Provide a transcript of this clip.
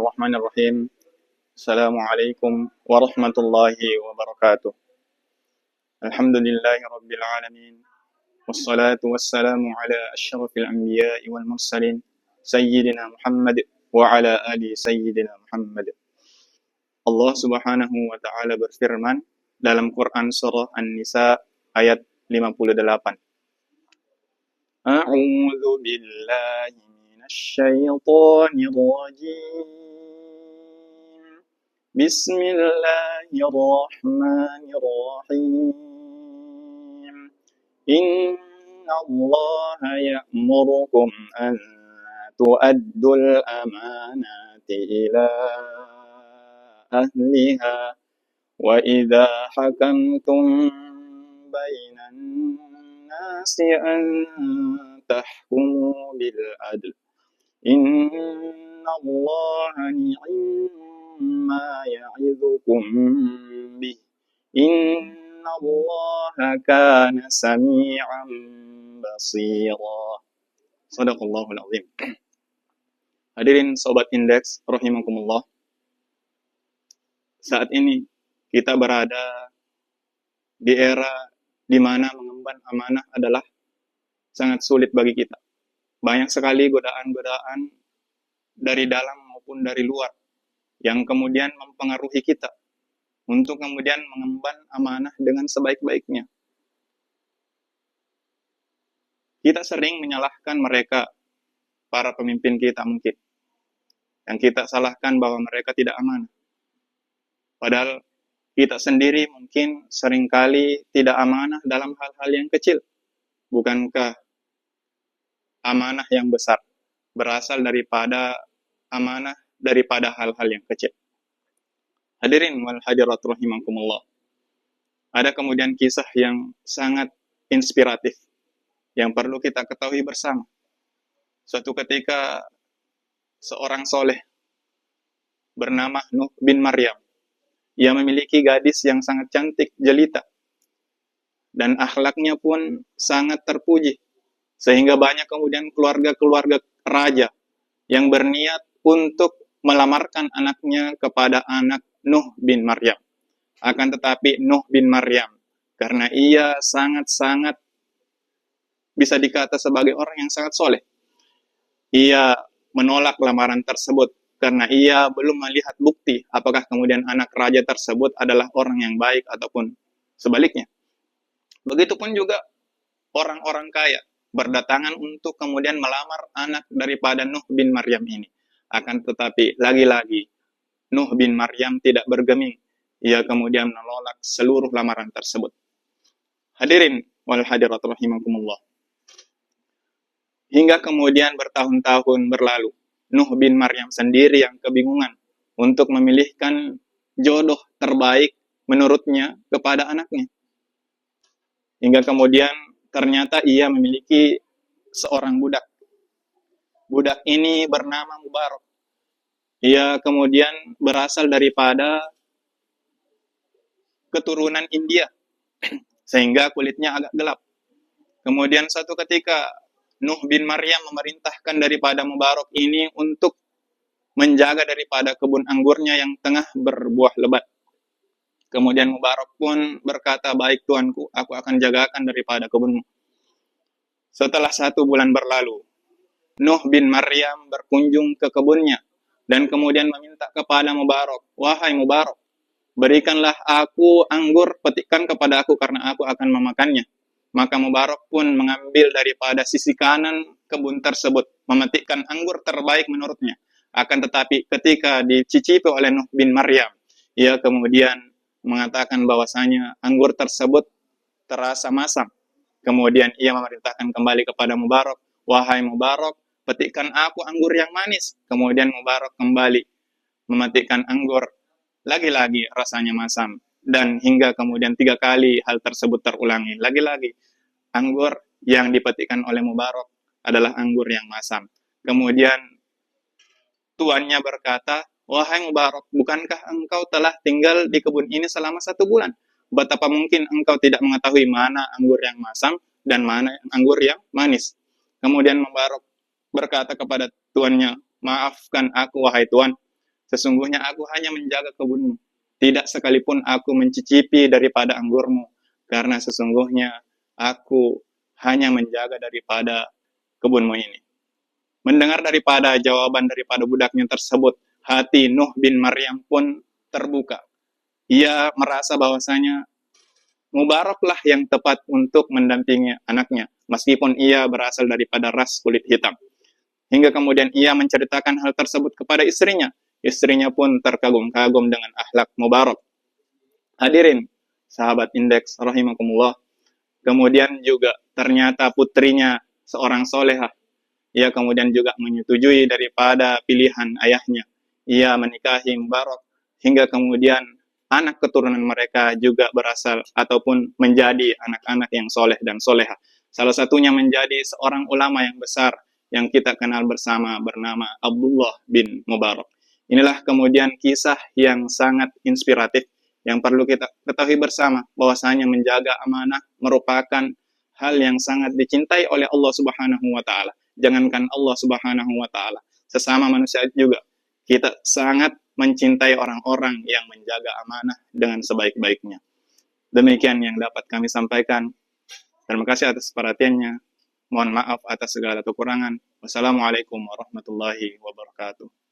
Bismillahirrahmanirrahim. Assalamualaikum warahmatullahi wabarakatuh. Alhamdulillahi rabbil alamin. Wassalatu wassalamu ala asyrafil anbiya'i wal mursalin Sayyidina Muhammad wa ala ali Sayyidina Muhammad. Allah subhanahu wa ta'ala berfirman dalam Quran surah An-Nisa ayat 58. A'udzu billahi minasy syaithanir rajim. Bismillahirrahmanirrahim. Inna Allah ya'murukum an tu'addul amanati ila ahliha wa idza hakamtum bainan nasi an tahkumu bil adl. Inna Allah ni'ma ya'idukum bih. Inna Allah kana sami'an basira. Shadaqallahul azim. Hadirin sobat indeks rahimakumullah. Saat ini kita berada di era di mana mengemban amanah adalah sangat sulit bagi kita. Banyak sekali godaan-godaan dari dalam maupun dari luar yang kemudian mempengaruhi kita untuk kemudian mengemban amanah dengan sebaik-baiknya. Kita sering menyalahkan mereka, para pemimpin kita mungkin, yang kita salahkan bahwa mereka tidak amanah. Padahal kita sendiri mungkin seringkali tidak amanah dalam hal-hal yang kecil. Bukankah amanah yang besar berasal daripada amanah daripada hal-hal yang kecil? Hadirin wal hadirat rahimakumullah. Ada kemudian kisah yang sangat inspiratif yang perlu kita ketahui bersama. Suatu ketika seorang soleh bernama Nuh bin Maryam, ia memiliki gadis yang sangat cantik jelita dan akhlaknya pun sangat terpuji, sehingga banyak kemudian keluarga-keluarga raja yang berniat untuk melamarkan anaknya kepada anak Nuh bin Maryam. Akan tetapi Nuh bin Maryam, karena ia sangat-sangat bisa dikata sebagai orang yang sangat soleh, ia menolak lamaran tersebut karena ia belum melihat bukti apakah kemudian anak raja tersebut adalah orang yang baik ataupun sebaliknya. Begitupun juga orang-orang kaya berdatangan untuk kemudian melamar anak daripada Nuh bin Maryam ini. Akan tetapi lagi-lagi Nuh bin Maryam tidak bergeming. Ia kemudian menolak seluruh lamaran tersebut. Hadirin wal hadirat rahimakumullah. Hingga kemudian bertahun-tahun berlalu, Nuh bin Maryam sendiri yang kebingungan untuk memilihkan jodoh terbaik menurutnya kepada anaknya. Hingga kemudian ternyata ia memiliki seorang budak. Budak ini bernama Mubarak. Ia kemudian berasal daripada keturunan India, sehingga kulitnya agak gelap. Kemudian suatu ketika Nuh bin Maryam memerintahkan daripada Mubarak ini untuk menjaga daripada kebun anggurnya yang tengah berbuah lebat. Kemudian Mubarak pun berkata, "Baik tuanku, aku akan jagakan daripada kebunmu." Setelah 1 bulan berlalu, Nuh bin Maryam berkunjung ke kebunnya dan kemudian meminta kepada Mubarak, "Wahai Mubarak, berikanlah aku anggur, petikkan kepada aku karena aku akan memakannya." Maka Mubarak pun mengambil daripada sisi kanan kebun tersebut, memetikkan anggur terbaik menurutnya. Akan tetapi ketika dicicipi oleh Nuh bin Maryam, ia kemudian mengatakan bahwasanya anggur tersebut terasa masam. Kemudian ia memerintahkan kembali kepada Mubarak, "Wahai Mubarak, petikkan aku anggur yang manis." Kemudian Mubarak kembali memetikkan anggur, lagi-lagi rasanya masam. Dan hingga kemudian 3 kali hal tersebut terulangi. Lagi-lagi anggur yang dipetikkan oleh Mubarak adalah anggur yang masam. Kemudian tuannya berkata, "Wahai Mubarak, bukankah engkau telah tinggal di kebun ini selama 1 bulan? Betapa mungkin engkau tidak mengetahui mana anggur yang masam dan mana anggur yang manis?" Kemudian Mubarak berkata kepada tuannya, "Maafkan aku wahai tuan, Sesungguhnya aku hanya menjaga kebunmu, tidak sekalipun aku mencicipi daripada anggurmu, karena sesungguhnya aku hanya menjaga daripada kebunmu ini. Mendengar daripada jawaban daripada budaknya tersebut, hati Nuh bin Maryam pun terbuka. Ia merasa bahwasanya Mubaraklah yang tepat untuk mendampingi anaknya, meskipun ia berasal daripada ras kulit hitam. Hingga kemudian ia menceritakan hal tersebut kepada istrinya. Istrinya pun terkagum-kagum dengan akhlak Mubarak. Hadirin, sahabat indeks, rahimakumullah. Kemudian juga ternyata putrinya seorang solehah. Ia kemudian juga menyetujui daripada pilihan ayahnya. Ia menikahi Mubarak hingga kemudian anak keturunan mereka juga berasal ataupun menjadi anak-anak yang soleh dan soleha. Salah satunya menjadi seorang ulama yang besar yang kita kenal bersama bernama Abdullah bin Mubarak. Inilah kemudian kisah yang sangat inspiratif yang perlu kita ketahui bersama bahwasanya menjaga amanah merupakan hal yang sangat dicintai oleh Allah Subhanahu wa taala. Jangankan Allah Subhanahu wa taala, sesama manusia juga kita sangat mencintai orang-orang yang menjaga amanah dengan sebaik-baiknya. Demikian yang dapat kami sampaikan. Terima kasih atas perhatiannya. Mohon maaf atas segala kekurangan. Wassalamualaikum warahmatullahi wabarakatuh.